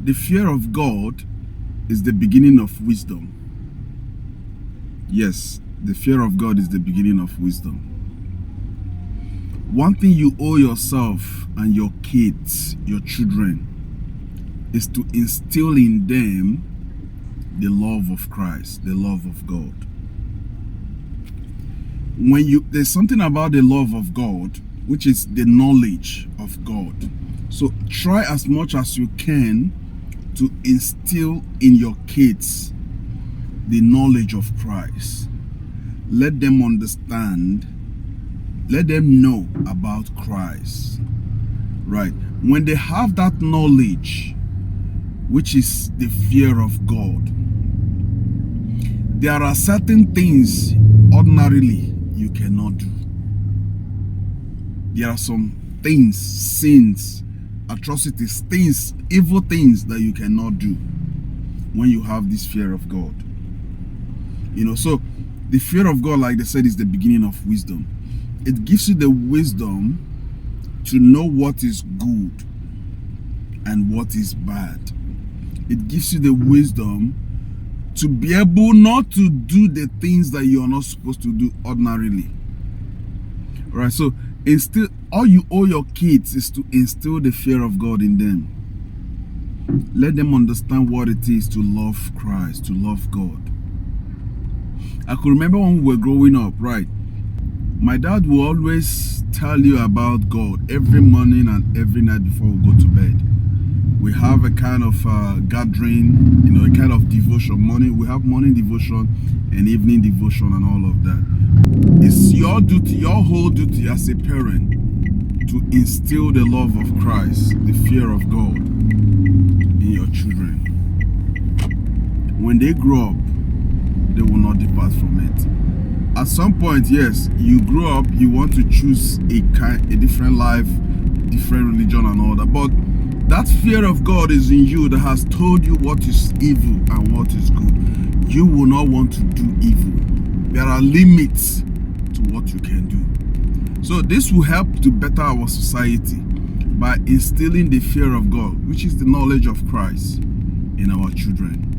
the fear of God is the beginning of wisdom. Yes, the fear of God is the beginning of wisdom. One thing you owe yourself and your kids, your children, is to instill in them the love of Christ, the love of God. There's something about the love of God, which is the knowledge of God. So try as much as you can to instill in your kids the knowledge of Christ. Let them understand, let them know about Christ. Right? When they have that knowledge, which is the fear of God, there are certain things ordinarily you cannot do. There are some things, sins, atrocities, things, evil things that you cannot do when you have this fear of God. So the fear of God, like they said, is the beginning of wisdom. It gives you the wisdom to know what is good and what is bad. It gives you the wisdom to be able not to do the things that you are not supposed to do ordinarily. Right? So all you owe your kids is to instill the fear of God in them. Let them understand what it is to love Christ, to love God. I could remember when we were growing up, right? My dad will always tell you about God every morning and every night before we go to bed. We have a kind of gathering, a kind of devotion. We have morning devotion and evening devotion and all of that. It's your duty, your whole duty as a parent, to instill the love of Christ, the fear of God in your children. When they grow up, they will not depart from it. At some point, yes, you grow up, you want to choose a different life, different religion and all that, but that fear of God is in you that has told you what is evil and what is good. You will not want to do evil. There are limits to what you can do. So this will help to better our society by instilling the fear of God, which is the knowledge of Christ, in our children.